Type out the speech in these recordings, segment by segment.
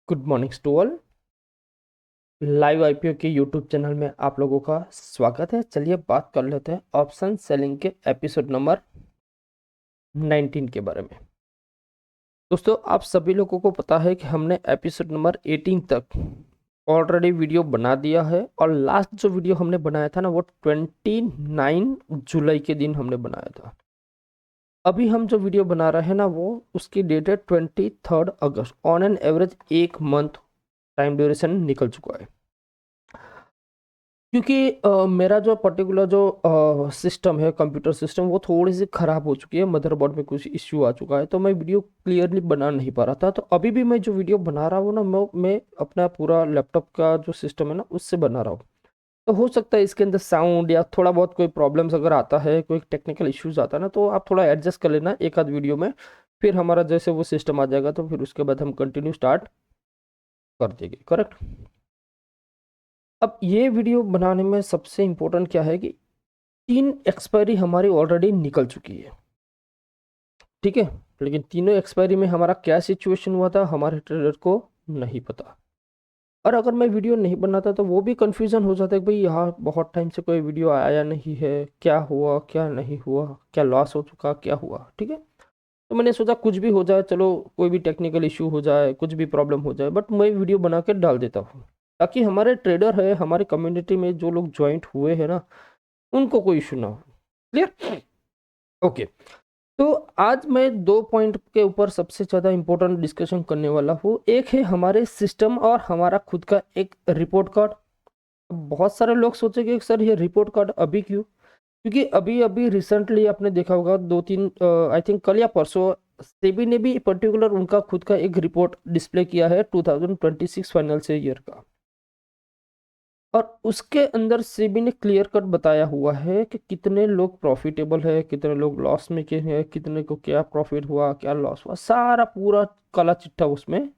Good morning to all. Live IPO के YouTube channel में आप लोगों का स्वागत है। चलिए बात कर लेते हैं ऑप्शन सेलिंग के एपिसोड नंबर 19 के बारे में। दोस्तों, आप सभी लोगों को पता है कि हमने एपिसोड नंबर 18 तक ऑलरेडी वीडियो बना दिया है और लास्ट जो वीडियो हमने बनाया था ना, वो 29 जुलाई के दिन हमने बनाया था। अभी हम जो वीडियो बना रहे हैं ना, वो उसकी डेट है 23 अगस्त। ऑन एन एवरेज एक मंथ टाइम ड्यूरेशन निकल चुका है। क्योंकि मेरा जो पर्टिकुलर जो सिस्टम है, कंप्यूटर सिस्टम, वो थोड़ी सी ख़राब हो चुकी है। मदरबोर्ड में कुछ इश्यू आ चुका है, तो मैं वीडियो क्लियरली बना नहीं पा रहा था। तो अभी भी मैं जो वीडियो बना रहा हूँ ना, मैं अपना पूरा लैपटॉप का जो सिस्टम है ना, उससे बना रहा हूँ। तो हो सकता है इसके अंदर साउंड या थोड़ा बहुत कोई प्रॉब्लम्स अगर आता है, कोई टेक्निकल इश्यूज आता है ना, तो आप थोड़ा एडजस्ट कर लेना एक आध वीडियो में। फिर हमारा जैसे वो सिस्टम आ जाएगा, तो फिर उसके बाद हम कंटिन्यू स्टार्ट कर देंगे। करेक्ट। अब ये वीडियो बनाने में सबसे इम्पोर्टेंट क्या है कि 3 एक्सपायरी हमारी ऑलरेडी निकल चुकी है, ठीक है। लेकिन तीनों एक्सपायरी में हमारा क्या सिचुएशन हुआ था, हमारे ट्रेडर को नहीं पता। और अगर मैं वीडियो नहीं बनाता तो वो भी कंफ्यूजन हो जाता है कि भाई यहाँ बहुत टाइम से कोई वीडियो आया नहीं है, क्या हुआ क्या नहीं हुआ, क्या लॉस हो चुका, क्या हुआ, ठीक है। तो मैंने सोचा कुछ भी हो जाए, चलो कोई भी टेक्निकल इशू हो जाए, कुछ भी प्रॉब्लम हो जाए, बट मैं वीडियो बना के डाल देता हूँ, ताकि हमारे ट्रेडर है, हमारे कम्युनिटी में जो लोग ज्वाइंट हुए हैं ना, उनको कोई इशू ना हो। क्लियर। ओके। तो आज मैं 2 पॉइंट के ऊपर सबसे ज़्यादा इंपॉर्टेंट डिस्कशन करने वाला हूँ। एक है हमारे सिस्टम और हमारा खुद का एक रिपोर्ट कार्ड। बहुत सारे लोग सोचेंगे कि सर ये रिपोर्ट कार्ड अभी क्यों? क्योंकि अभी अभी रिसेंटली आपने देखा होगा, 2-3 आई थिंक कल या परसों सेबी ने भी पर्टिकुलर उनका खुद का एक रिपोर्ट डिस्प्ले किया है 2026 फाइनेंशियल ईयर का। और उसके अंदर सेबी ने क्लियर कट बताया हुआ है कि कितने लोग प्रॉफिटेबल है, कितने लोग लॉस में के हैं, कितने को क्या प्रॉफिट हुआ, क्या लॉस हुआ, सारा पूरा काला चिट्ठा उसमें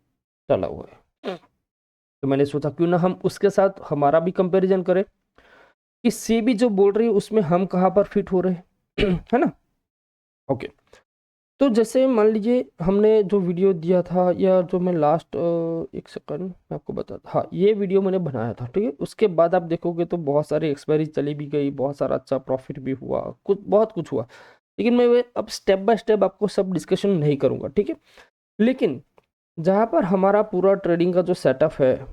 डाला हुआ है। तो मैंने सोचा क्यों ना हम उसके साथ हमारा भी कंपैरिजन करें कि सेबी जो बोल रही है उसमें हम कहाँ पर फिट हो रहे हैं। है ना। ओके। तो जैसे मान लीजिए हमने जो वीडियो दिया था, या जो मैं लास्ट एक सेकंड मैं आपको बताता, हाँ ये वीडियो मैंने बनाया था, ठीक है। उसके बाद आप देखोगे तो बहुत सारी एक्सपायरी चली भी गई, बहुत सारा अच्छा प्रॉफिट भी हुआ, कुछ बहुत कुछ हुआ। लेकिन मैं अब स्टेप बाय स्टेप आपको सब डिस्कशन नहीं करूंगा, ठीक है। लेकिन जहाँ पर हमारा पूरा ट्रेडिंग का जो सेटअप है,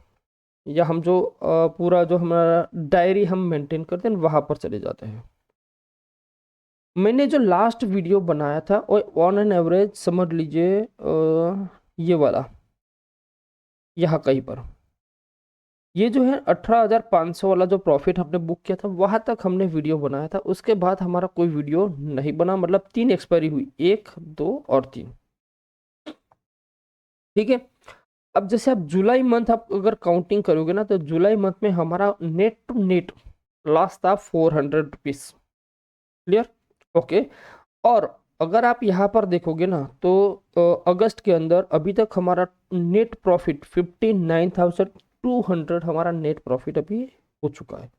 या हम जो पूरा जो हमारा डायरी हम मेंटेन करते हैं, वहाँ पर चले जाते हैं। मैंने जो लास्ट वीडियो बनाया था, और ऑन एन एवरेज समझ लीजिए ये वाला, यहाँ कहीं पर ये जो है 18,500 वाला जो प्रॉफिट हमने बुक किया था, वहां तक हमने वीडियो बनाया था। उसके बाद हमारा कोई वीडियो नहीं बना, मतलब 3 एक्सपायरी हुई, 1, 2 और 3, ठीक है। अब जैसे आप जुलाई मंथ आप अगर काउंटिंग करोगे ना, तो जुलाई मंथ में हमारा नेट टू नेट लॉस था 400 रुपीज। क्लियर। ओके। और अगर आप यहाँ पर देखोगे ना, तो अगस्त के अंदर अभी तक हमारा नेट प्रॉफिट 59,200 हमारा नेट प्रॉफिट अभी हो चुका है।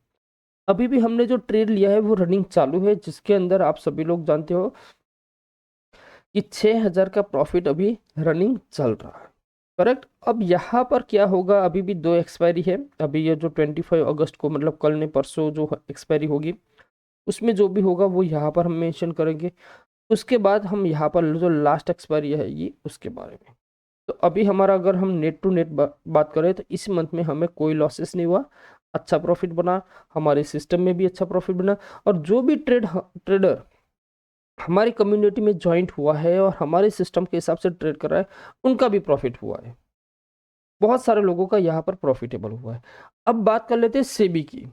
अभी भी हमने जो ट्रेड लिया है वो रनिंग चालू है, जिसके अंदर आप सभी लोग जानते हो कि 6,000 का प्रॉफिट अभी रनिंग चल रहा है। करेक्ट। अब यहाँ पर क्या होगा, अभी भी 2 एक्सपायरी है। अभी ये जो 25 अगस्त को, मतलब कल ने परसों जो एक्सपायरी होगी, उसमें जो भी होगा वो यहाँ पर हम मेंशन करेंगे। उसके बाद हम यहाँ पर जो लास्ट एक्सपायरी है ये उसके बारे में। तो अभी हमारा अगर हम नेट टू नेट बात करें, तो इस मंथ में हमें कोई लॉसेस नहीं हुआ, अच्छा प्रॉफिट बना, हमारे सिस्टम में भी अच्छा प्रॉफिट बना। और जो भी ट्रेडर हमारी कम्युनिटी में ज्वाइंट हुआ है और हमारे सिस्टम के हिसाब से ट्रेड कर रहा है, उनका भी प्रॉफिट हुआ है। बहुत सारे लोगों का यहाँ पर प्रॉफिटेबल हुआ है। अब बात कर लेते हैं सेबी की।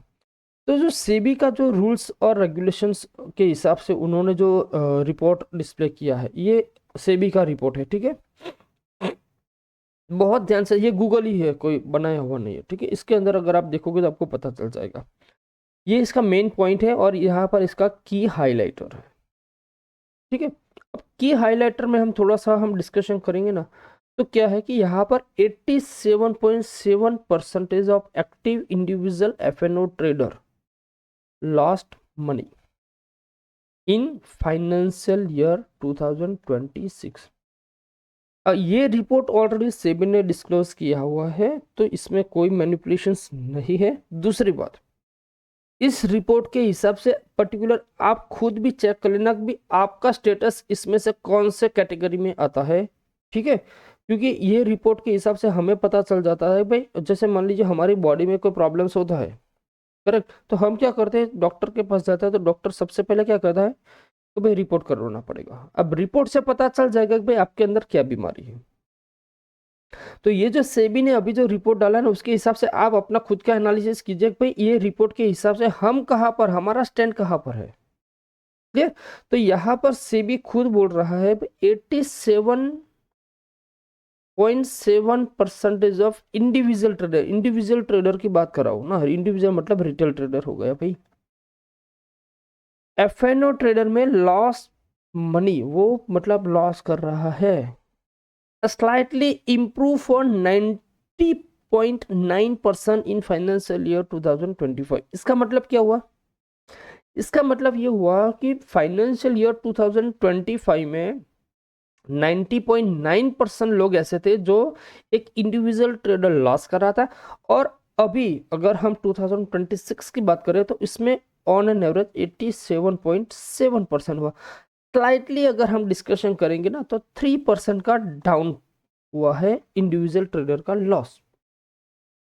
तो जो सेबी का जो रूल्स और रेगुलेशंस के हिसाब से उन्होंने जो रिपोर्ट डिस्प्ले किया है, ये सेबी का रिपोर्ट है, ठीक है। बहुत ध्यान से, ये गूगल ही है, कोई बनाया हुआ नहीं है, ठीक है। इसके अंदर अगर आप देखोगे तो आपको पता चल जाएगा। ये इसका मेन पॉइंट है, और यहाँ पर इसका की हाइलाइटर है, ठीक है। अब की हाइलाइटर में हम थोड़ा सा हम डिस्कशन करेंगे ना, तो क्या है कि यहाँ पर 87.7% of active individual FNO trader lost money in financial year 2026। ये रिपोर्ट ऑलरेडी सेबी ने डिस्क्लोज किया हुआ है, तो इसमें कोई मैनिपुलेशंस नहीं है। दूसरी बात, इस रिपोर्ट के हिसाब से पर्टिकुलर आप खुद भी चेक कर लेना कि आपका स्टेटस इसमें से कौन से कैटेगरी में आता है, ठीक है। क्योंकि ये रिपोर्ट के हिसाब से हमें पता चल जाता है भाई, जैसे मान लीजिए हमारी बॉडी में कोई प्रॉब्लम्स होता है, करेक्ट, तो हम क्या करते हैं, डॉक्टर के पास जाते हैं, तो डॉक्टर सबसे पहले क्या कहता है, तो भाई रिपोर्ट करवाना पड़ेगा। अब रिपोर्ट से पता चल जाएगा कि भाई आपके अंदर क्या बीमारी है। तो ये जो सेबी ने अभी जो रिपोर्ट डाला है ना, उसके हिसाब से आप अपना खुद का एनालिसिस कीजिए कि भाई ये रिपोर्ट के हिसाब से हम कहाँ पर, हमारा स्टैंड कहाँ पर है, क्लियर। तो यहाँ पर सेबी खुद बोल रहा है 87.7% ऑफ इंडिविजुअल ट्रेडर की बात कर रहा हूँ ना, इंडिविजुअल मतलब रिटेल ट्रेडर हो गया भाई। एफएनओ ट्रेडर में लॉस मनी, वो मतलब लॉस कर रहा है। Slightly improve for 90.9% in financial year 2025। इसका मतलब क्या हुआ, इसका मतलब ये हुआ कि फाइनेंशियल ईयर 2025 में 90.9% लोग ऐसे थे जो एक इंडिविजुअल ट्रेडर लॉस कर रहा था। और अभी अगर हम 2026 की बात करें तो इसमें ऑन एन एवरेज 87.7% हुआ। स्लाइटली अगर हम डिस्कशन करेंगे ना, तो 3% का डाउन हुआ है इंडिविजुअल ट्रेडर का लॉस।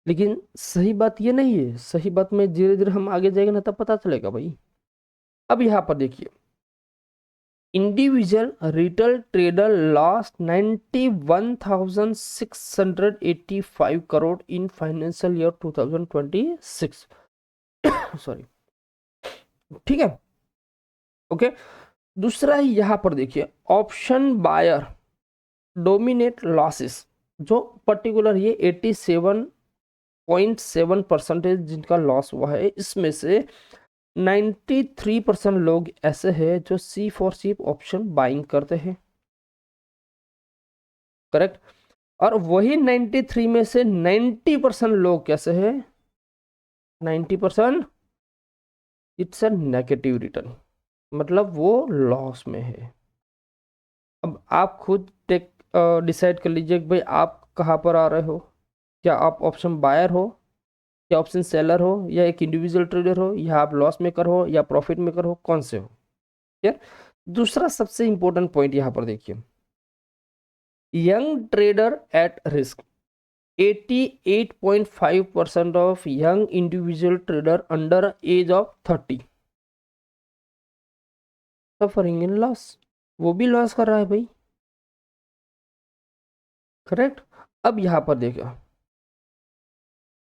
लेकिन सही बात ये नहीं है, सही बात में धीरे धीरे हम आगे जाएंगे ना तब पता चलेगा भाई। अब यहाँ पर देखिए, individual retail trader lost 91,685 crore इन फाइनेंशियल ईयर 2026। सॉरी, ठीक है, ओके। दूसरा यहाँ पर देखिए, ऑप्शन बायर डोमिनेट लॉसेस, जो पर्टिकुलर ये 87.7% जिनका लॉस हुआ है, इसमें से 93% लोग ऐसे हैं जो सी फॉर सीप ऑप्शन बाइंग करते हैं, करेक्ट। और वही 93 में से 90% लोग कैसे हैं, 90% इट्स अ नेगेटिव रिटर्न, मतलब वो लॉस में है। अब आप खुद टेक डिसाइड कर लीजिए कि भाई आप कहाँ पर आ रहे हो, क्या आप ऑप्शन बायर हो, या ऑप्शन सेलर हो, या एक इंडिविजुअल ट्रेडर हो, या आप लॉस मेकर हो या प्रॉफिट मेकर हो, कौन से हो, ठीक। दूसरा सबसे इंपॉर्टेंट पॉइंट यहाँ पर देखिए, young trader at risk, 88.5% of young individual trader under as of 30 suffering in loss, वो भी लॉस कर रहा है भाई, करेक्ट। अब यहां पर देखो,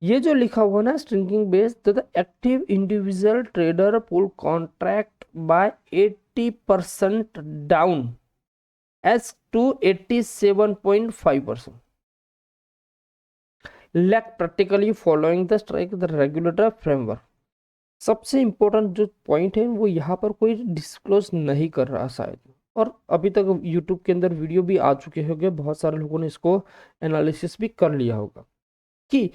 ये जो लिखा हुआ ना shrinking base, the active individual trader pool contract by 80% down as to 87.5%, lack practically following the strike the regulator framework. सबसे इंपॉर्टेंट जो पॉइंट है वो यहाँ पर कोई डिस्क्लोज नहीं कर रहा शायद, और अभी तक यूट्यूब के अंदर वीडियो भी आ चुके होंगे, बहुत सारे लोगों ने इसको एनालिसिस भी कर लिया होगा कि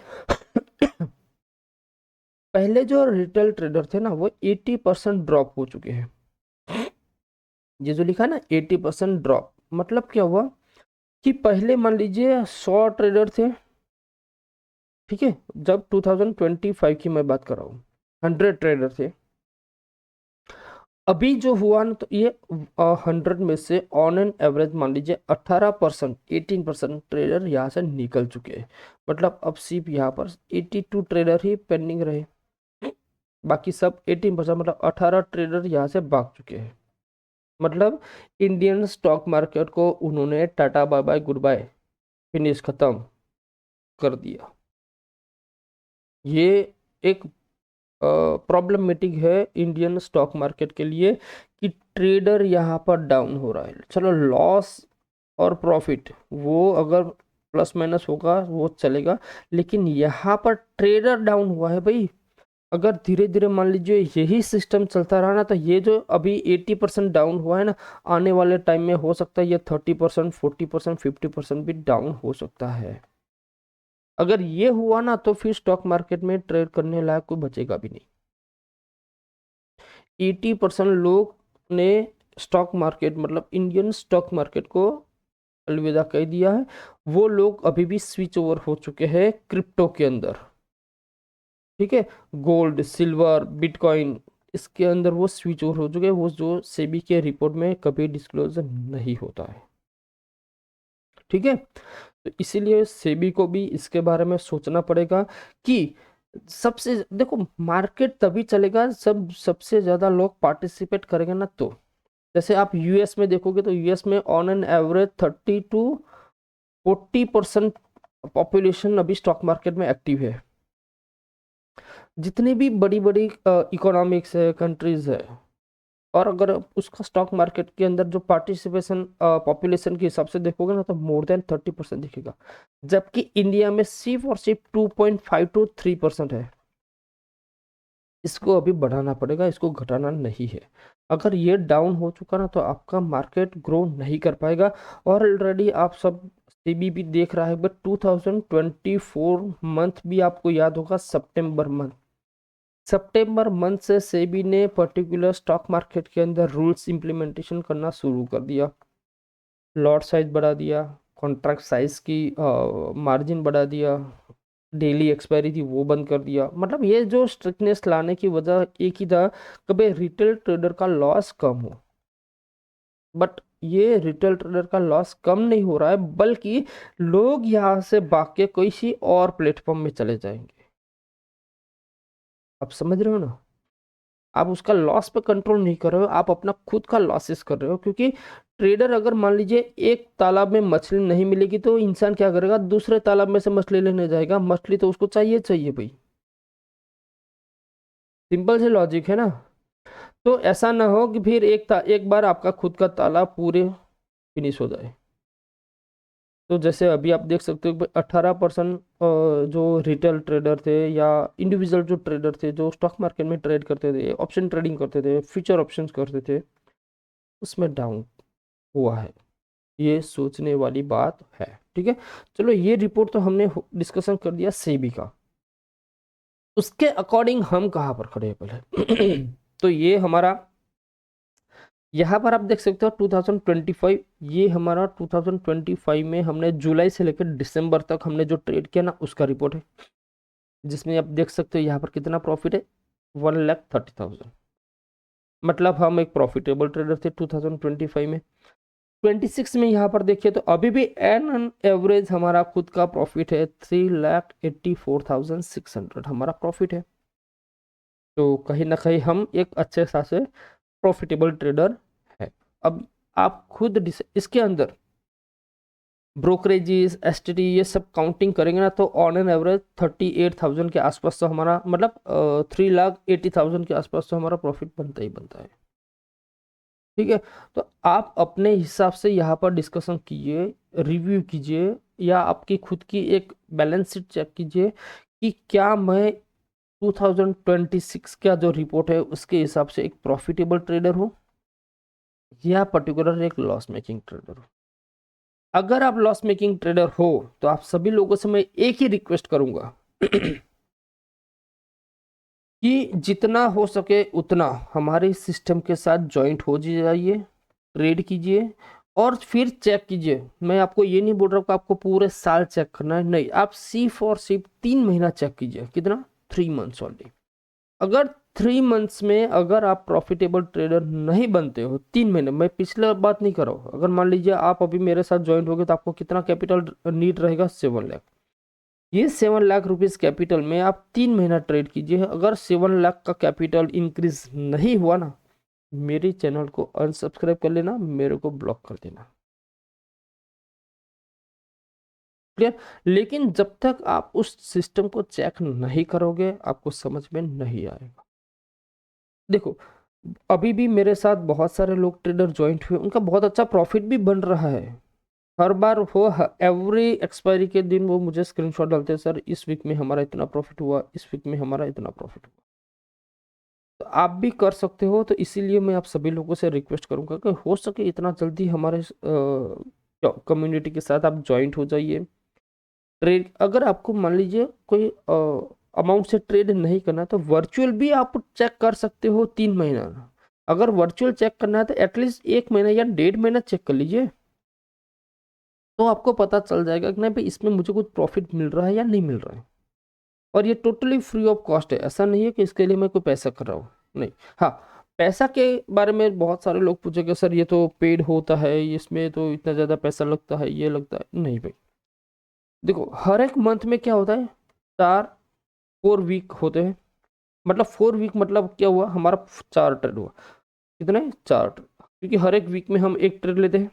पहले जो रिटेल ट्रेडर थे ना वो 80% ड्रॉप हो चुके हैं। ये जो लिखा ना 80% ड्रॉप, मतलब क्या हुआ कि पहले मान लीजिए 100 ट्रेडर थे, ठीक है, जब 2025 की मैं बात कर रहा हूँ 100 ट्रेडर थे। अभी जो हुआ ना, तो ये 100 में से ऑन एन एवरेज मान लीजिए 18%, 18% ट्रेडर यहाँ से निकल चुके हैं। मतलब अब सिर्फ यहाँ पर 82 ट्रेडर ही पेंडिंग रहे, बाकी सब 18%, मतलब 18 ट्रेडर यहाँ से भाग चुके हैं। मतलब इंडियन स्टॉक मार्केट को उन्होंने tata bye bye good bye, finish खत्म कर दिया। ये एक प्रॉब्लमेटिक है इंडियन स्टॉक मार्केट के लिए कि ट्रेडर यहाँ पर डाउन हो रहा है। चलो लॉस और प्रॉफिट वो अगर प्लस माइनस होगा वो चलेगा, लेकिन यहाँ पर ट्रेडर डाउन हुआ है भाई। अगर धीरे धीरे मान लीजिए यही सिस्टम चलता रहा ना, तो ये जो अभी 80% डाउन हुआ है ना, आने वाले टाइम में हो सकता है ये 30%, 40%, 50% भी डाउन हो सकता है। अगर ये हुआ ना तो फिर स्टॉक मार्केट में ट्रेड करने लायक कोई बचेगा भी नहीं। 80% लोग ने स्टॉक मार्केट मतलब इंडियन स्टॉक मार्केट को अलविदा कह दिया है, वो लोग अभी भी स्विच ओवर हो चुके हैं क्रिप्टो के अंदर। ठीक है, गोल्ड, सिल्वर, बिटकॉइन, इसके अंदर वो स्विच ओवर हो चुके हैं, वो जो सेबी के रिपोर्ट में कभी डिस्क्लोजर नहीं होता है। ठीक है, तो इसीलिए सेबी को भी इसके बारे में सोचना पड़ेगा कि सबसे, देखो मार्केट तभी चलेगा सब सबसे ज्यादा लोग पार्टिसिपेट करेंगे ना। तो जैसे आप यूएस में देखोगे तो यूएस में on an average 30 to 40% population अभी स्टॉक मार्केट में एक्टिव है। जितनी भी बड़ी बड़ी इकोनॉमिक्स है, कंट्रीज है, और अगर उसका स्टॉक मार्केट के अंदर जो पार्टिसिपेशन पॉपुलेशन के हिसाब से देखोगे ना तो मोर देन 30% दिखेगा, जबकि इंडिया में सिर्फ और सिर्फ 2.5 to 3% है। इसको अभी बढ़ाना पड़ेगा, इसको घटाना नहीं है। अगर ये डाउन हो चुका ना तो आपका मार्केट ग्रो नहीं कर पाएगा। और ऑलरेडी आप सब सेबी भी देख रहा है, बट 2024 मंथ भी आपको याद होगा, सितंबर मंथ से सेबी ने पर्टिकुलर स्टॉक मार्केट के अंदर रूल्स इंप्लीमेंटेशन करना शुरू कर दिया। लॉट साइज बढ़ा दिया, कॉन्ट्रैक्ट साइज की मार्जिन बढ़ा दिया, डेली एक्सपायरी थी वो बंद कर दिया। मतलब ये जो स्ट्रिक्टनेस लाने की वजह एक ही था, कभी रिटेल ट्रेडर का लॉस कम हो। बट ये रिटेल ट्रेडर का लॉस कम नहीं हो रहा है, बल्कि लोग यहाँ से भाग के किसी और प्लेटफॉर्म में चले जाएंगे। आप समझ रहे हो ना, आप उसका लॉस पे कंट्रोल नहीं कर रहे हो, आप अपना खुद का लॉसेस कर रहे हो। क्योंकि ट्रेडर, अगर मान लीजिए एक तालाब में मछली नहीं मिलेगी तो इंसान क्या करेगा, दूसरे तालाब में से मछली लेने जाएगा। मछली तो उसको चाहिए चाहिए भाई, सिंपल से लॉजिक है ना। तो ऐसा ना हो कि फिर एक बार आपका खुद का तालाब पूरे फिनिश हो जाए। तो जैसे अभी आप देख सकते हो कि 18% जो रिटेल ट्रेडर थे या इंडिविजुअल जो ट्रेडर थे, जो स्टॉक मार्केट में ट्रेड करते थे, ऑप्शन ट्रेडिंग करते थे, फ्यूचर ऑप्शंस करते थे, उसमें डाउन हुआ है। ये सोचने वाली बात है। ठीक है, चलो ये रिपोर्ट तो हमने डिस्कशन कर दिया सेबी का। उसके अकॉर्डिंग हम कहाँ पर खड़े हैं पहले तो ये हमारा, यहाँ पर आप देख सकते हो 2025, ये हमारा 2025 में हमने जुलाई से लेकर दिसंबर तक हमने जो ट्रेड किया ना उसका रिपोर्ट है, जिसमें आप देख सकते हो यहाँ पर कितना प्रॉफिट है, 1,30,000। मतलब हम एक प्रॉफिटेबल ट्रेडर थे 2025 में। 26 में यहाँ पर देखिए तो अभी भी एन एवरेज हमारा खुद का प्रॉफिट है 3,84,600 हमारा प्रॉफिट है। तो कहीं ना कहीं हम एक अच्छे खासे प्रॉफिटेबल ट्रेडर है। अब आप खुद इसके अंदर ब्रोकरेजेस, एसटीडी, ये सब काउंटिंग करेंगे ना तो ऑन एन एवरेज 38,000 के आसपास तो हमारा, मतलब 3,80,000 के आसपास तो हमारा प्रॉफिट बनता ही बनता है। ठीक है, तो आप अपने हिसाब से यहाँ पर डिस्कशन कीजिए, रिव्यू कीजिए, या आपकी खुद की एक बैलेंस शीट चेक कीजिए कि क्या मैं 2026 का जो रिपोर्ट है उसके हिसाब से एक प्रॉफिटेबल ट्रेडर हूँ या पर्टिकुलर एक लॉस मेकिंग ट्रेडर हूँ। अगर आप लॉस मेकिंग ट्रेडर हो तो आप सभी लोगों से मैं एक ही रिक्वेस्ट करूंगा कि जितना हो सके उतना हमारे सिस्टम के साथ ज्वाइंट हो जाइए, ट्रेड कीजिए, और फिर चेक कीजिए। मैं आपको ये नहीं बोल रहा हूँ कि आपको पूरे साल चेक करना है, नहीं, आप सिर्फ और सिर्फ 3 महीना चेक कीजिए। कितना? 3 मंथ्स ओनली। अगर 3 मंथ्स में अगर आप प्रॉफिटेबल ट्रेडर नहीं बनते हो, 3 महीने, मैं पिछले बात नहीं कर रहा हूँ, अगर मान लीजिए आप अभी मेरे साथ ज्वाइन हो गए तो आपको कितना कैपिटल नीड रहेगा? 7 लाख। ये 7 लाख रुपीज कैपिटल में आप 3 महीना ट्रेड कीजिए। अगर 7 लाख का कैपिटल इंक्रीज नहीं हुआ ना, मेरे चैनल को अनसब्सक्राइब कर लेना, मेरे को ब्लॉक कर देना। क्लियर? लेकिन जब तक आप उस सिस्टम को चेक नहीं करोगे आपको समझ में नहीं आएगा। देखो, अभी भी मेरे साथ बहुत सारे लोग ट्रेडर ज्वाइंट हुए, उनका बहुत अच्छा प्रॉफिट भी बन रहा है। हर बार वो एवरी एक्सपायरी के दिन वो मुझे स्क्रीनशॉट डालते हैं, सर इस वीक में हमारा इतना प्रॉफिट हुआ, इस वीक में हमारा इतना प्रॉफिट हुआ। तो आप भी कर सकते हो। तो इसीलिए मैं आप सभी लोगों से रिक्वेस्ट करूंगा कि हो सके इतना जल्दी हमारे कम्युनिटी के साथ आप ज्वाइंट हो जाइए। ट्रेड, अगर आपको मान लीजिए कोई अमाउंट से ट्रेड नहीं करना तो वर्चुअल भी आप चेक कर सकते हो 3 महीना। अगर वर्चुअल चेक करना है तो एटलीस्ट 1 महीना या 1.5 महीना चेक कर लीजिए। तो आपको पता चल जाएगा कि नहीं भाई इसमें मुझे कुछ प्रॉफिट मिल रहा है या नहीं मिल रहा है। और ये टोटली फ्री ऑफ कॉस्ट है, ऐसा नहीं है कि इसके लिए मैं कोई पैसा कर रहा हूँ, नहीं। हाँ, पैसा के बारे में बहुत सारे लोग पूछेंगे सर ये तो पेड होता है, इसमें तो इतना ज़्यादा पैसा लगता है, ये लगता है, नहीं भाई। देखो हर एक मंथ में क्या होता है, 4 वीक होते हैं, मतलब 4 वीक मतलब क्या हुआ, हमारा 4 ट्रेड हुआ, कितने, 4 ट्रेड, क्योंकि हर एक वीक में हम एक ट्रेड लेते हैं।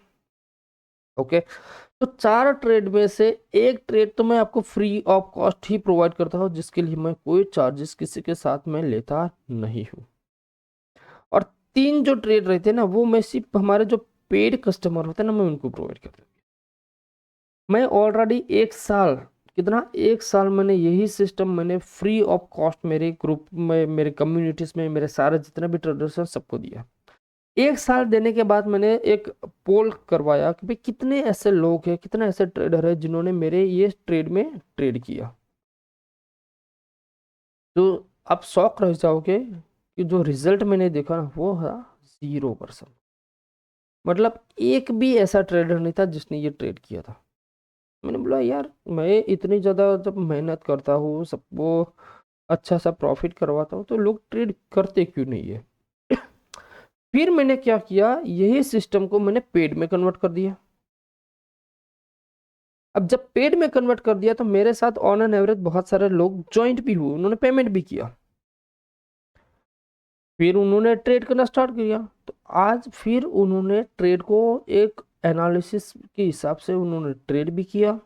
ओके, तो 4 ट्रेड में से एक ट्रेड तो मैं आपको free of cost he provide करता हूँ, जिसके लिए मैं कोई चार्जेस किसी के साथ में लेता नहीं हूँ। और 3 जो ट्रेड रहते हैं ना, वो मैं सिर्फ हमारे जो पेड कस्टमर होते हैं ना, मैं उनको प्रोवाइड करता हूँ। मैं ऑलरेडी 1 साल, कितना, 1 साल मैंने यही सिस्टम मैंने फ्री ऑफ कॉस्ट मेरे ग्रुप में, मेरे कम्युनिटीज में, मेरे सारे जितने भी ट्रेडर्स हैं सबको दिया। 1 साल देने के बाद मैंने एक पोल करवाया कि भाई कितने ऐसे लोग हैं, कितने ऐसे ट्रेडर हैं जिन्होंने मेरे ये ट्रेड में ट्रेड किया। तो आप शॉक रह जाओगे कि जो रिजल्ट मैंने देखा ना वो था 0%। मतलब एक भी ऐसा ट्रेडर नहीं था जिसने ये ट्रेड किया था। मैंने बोला यार मैं इतनी ज़्यादा जब मेहनत करता हूँ, सबको अच्छा सा प्रॉफिट करवाता हूँ, तो लोग ट्रेड करते क्यों नहीं है। फिर मैंने क्या किया, यही सिस्टम को मैंने पेड में कन्वर्ट कर दिया। अब जब पेड में कन्वर्ट कर दिया तो मेरे साथ ऑन एन एवरेज बहुत सारे लोग ज्वाइंट भी हुए, उन्होंने पेमेंट भी किया, फिर उन्होंने ट्रेड करना स्टार्ट किया। तो आज फिर उन्होंने ट्रेड को एक एनालिसिस के हिसाब से उन्होंने ट्रेड भी किया,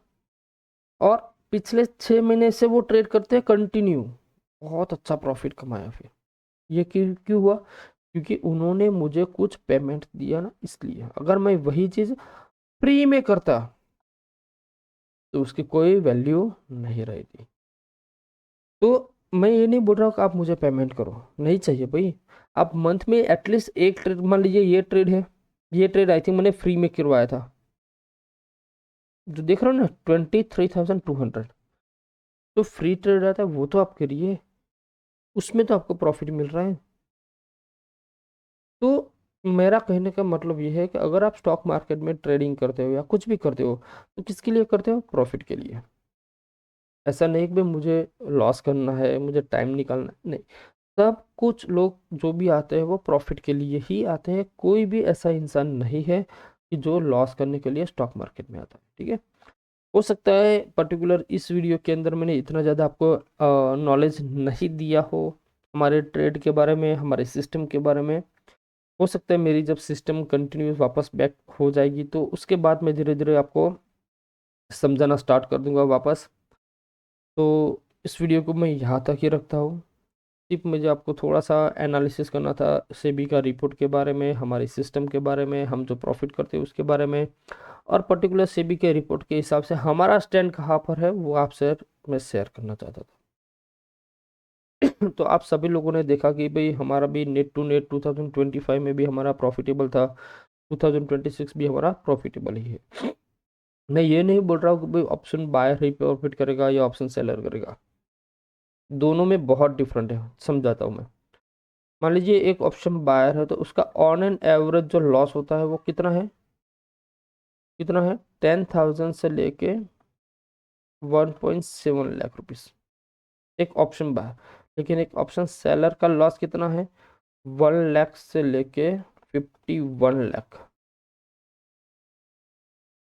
और पिछले 6 महीने से वो ट्रेड करते हैं कंटिन्यू, बहुत अच्छा प्रॉफिट कमाया। फिर ये क्यों क्यों हुआ, क्योंकि उन्होंने मुझे कुछ पेमेंट दिया ना, इसलिए। अगर मैं वही चीज़ फ्री में करता तो उसकी कोई वैल्यू नहीं रहती। तो मैं ये नहीं बोल रहा हूँ कि आप मुझे पेमेंट करो, नहीं चाहिए भाई। आप मंथ में एटलीस्ट एक ट्रेड, मान लीजिए ये ट्रेड है, ये ट्रेड आई थिंक मैंने फ्री में करवाया था, जो देख रहे हो ना 23,200, तो फ्री ट्रेड रहता है वो तो आप करिए, उसमें तो आपको प्रॉफिट मिल रहा है। तो मेरा कहने का मतलब ये है कि अगर आप स्टॉक मार्केट में ट्रेडिंग करते हो या कुछ भी करते हो, तो किसके लिए करते हो, प्रॉफिट के लिए। ऐसा नहीं कि भाई मुझे लॉस करना है, मुझे टाइम निकालना है, नहीं। सब कुछ लोग जो भी आते हैं वो प्रॉफिट के लिए ही आते हैं, कोई भी ऐसा इंसान नहीं है कि जो लॉस करने के लिए स्टॉक मार्केट में आता है, ठीक है। हो सकता है पर्टिकुलर इस वीडियो के अंदर मैंने इतना ज़्यादा आपको नॉलेज नहीं दिया हो हमारे ट्रेड के बारे में, हमारे सिस्टम के बारे में। हो सकता है मेरी जब सिस्टम कंटिन्यूस वापस बैक हो जाएगी तो उसके बाद मैं धीरे धीरे आपको समझाना स्टार्ट कर दूंगा वापस। तो इस वीडियो को मैं यहाँ तक ही रखता हूँ। सिर्फ मुझे आपको थोड़ा सा एनालिसिस करना था सेबी का रिपोर्ट के बारे में, हमारे सिस्टम के बारे में, हम जो प्रॉफिट करते हैं उसके बारे में, और पर्टिकुलर सेबी के रिपोर्ट के हिसाब से हमारा स्टैंड कहाँ पर है वो आपसे मैं शेयर करना चाहता था। तो आप सभी लोगों ने देखा कि भाई हमारा भी नेट टू नेट 2025 में भी हमारा प्रॉफिटेबल था, 2026 भी हमारा प्रॉफिटेबल ही है। मैं ये नहीं बोल रहा हूँ कि भाई ऑप्शन बायर ही प्रॉफिट करेगा या ऑप्शन सेलर करेगा, दोनों में बहुत डिफरेंट है, समझाता हूँ मैं। मान लीजिए एक ऑप्शन बायर है तो उसका ऑन एन एवरेज जो लॉस होता है वो कितना है, कितना है, 10,000 से लेके 1.7 लाख रुपीस, एक ऑप्शन बायर। लेकिन एक ऑप्शन सेलर का लॉस कितना है, 1 लाख से लेके 51 लाख।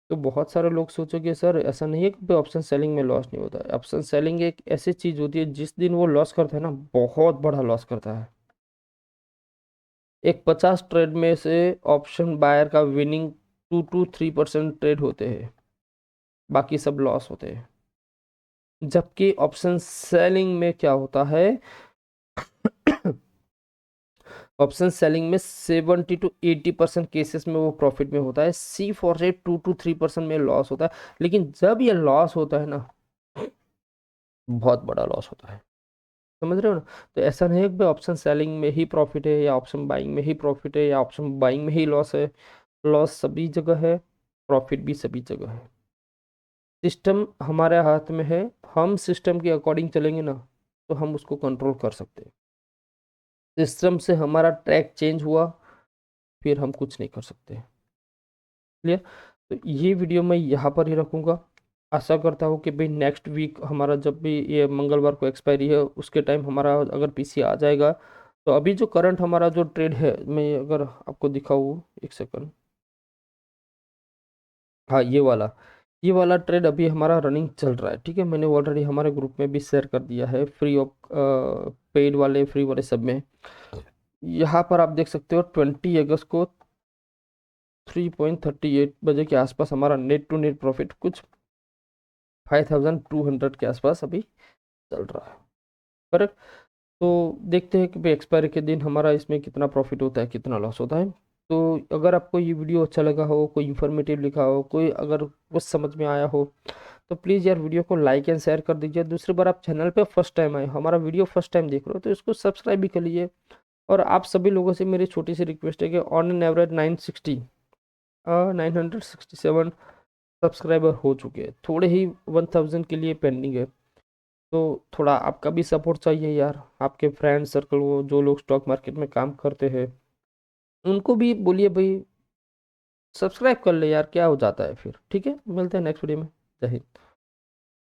तो बहुत सारे लोग सोचोगे सर ऐसा नहीं है कि ऑप्शन सेलिंग में लॉस नहीं होता है। ऑप्शन सेलिंग एक ऐसी चीज होती है जिस दिन वो लॉस करता है ना, बहुत बड़ा लॉस करता है। एक 50 ट्रेड में से ऑप्शन बायर का विनिंग 2 to 3% ट्रेड होते हैं, बाकी सब लॉस होते हैं। जबकि ऑप्शन सेलिंग में क्या होता है, ऑप्शन सेलिंग में 70 to 80% केसेस में वो प्रॉफिट में होता है, सी फॉर से 2 to 3% में लॉस होता है। लेकिन जब ये लॉस होता है ना, बहुत बड़ा लॉस होता है, समझ रहे हो ना। तो ऐसा नहीं है कि ऑप्शन सेलिंग में ही प्रॉफिट है या ऑप्शन बाइंग में ही प्रॉफिट है या ऑप्शन बाइंग में ही लॉस है। लॉस सभी जगह है, प्रॉफिट भी सभी जगह है। सिस्टम हमारे हाथ में है, हम सिस्टम के अकॉर्डिंग चलेंगे ना तो हम उसको कंट्रोल कर सकते हैं। सिस्टम से हमारा ट्रैक चेंज हुआ फिर हम कुछ नहीं कर सकते, क्लियर। तो तो ये वीडियो मैं यहाँ पर ही रखूँगा। आशा करता हूँ कि भाई नेक्स्ट वीक हमारा जब भी ये मंगलवार को एक्सपायरी है उसके टाइम हमारा अगर पीसी आ जाएगा, तो अभी जो करंट हमारा जो ट्रेड है मैं अगर आपको दिखाऊँ, एक सेकंड। हाँ, ये वाला ट्रेड अभी हमारा रनिंग चल रहा है, ठीक है। मैंने ऑलरेडी हमारे ग्रुप में भी शेयर कर दिया है, फ्री ऑफ पेड वाले फ्री वाले सब में। यहाँ पर आप देख सकते हो 20 अगस्त को 3.38 बजे के आसपास हमारा नेट टू नेट प्रॉफिट कुछ 5200 के आसपास अभी चल रहा है। करेक्ट। तो देखते हैं कि भाई एक्सपायरी के दिन हमारा इसमें कितना प्रॉफिट होता है, कितना लॉस होता है। तो अगर आपको ये वीडियो अच्छा लगा हो, कोई इन्फॉर्मेटिव लिखा हो, कोई अगर कुछ समझ में आया हो, तो प्लीज़ यार वीडियो को लाइक एंड शेयर कर दीजिए। दूसरी बार आप चैनल पे फर्स्ट टाइम आए, हमारा वीडियो फर्स्ट टाइम देख रहे हो, तो इसको सब्सक्राइब भी कर लीजिए। और आप सभी लोगों से मेरी छोटी सी रिक्वेस्ट है कि ऑन एन एवरेज 967 सब्सक्राइबर हो चुके हैं, थोड़े ही 1000 के लिए पेंडिंग है। तो थोड़ा आपका भी सपोर्ट चाहिए यार। आपके फ्रेंड सर्कल वो जो लोग स्टॉक मार्केट में काम करते हैं उनको भी बोलिए भाई सब्सक्राइब कर ले यार, क्या हो जाता है फिर। ठीक है, मिलते हैं नेक्स्ट वीडियो में। जय हिंद।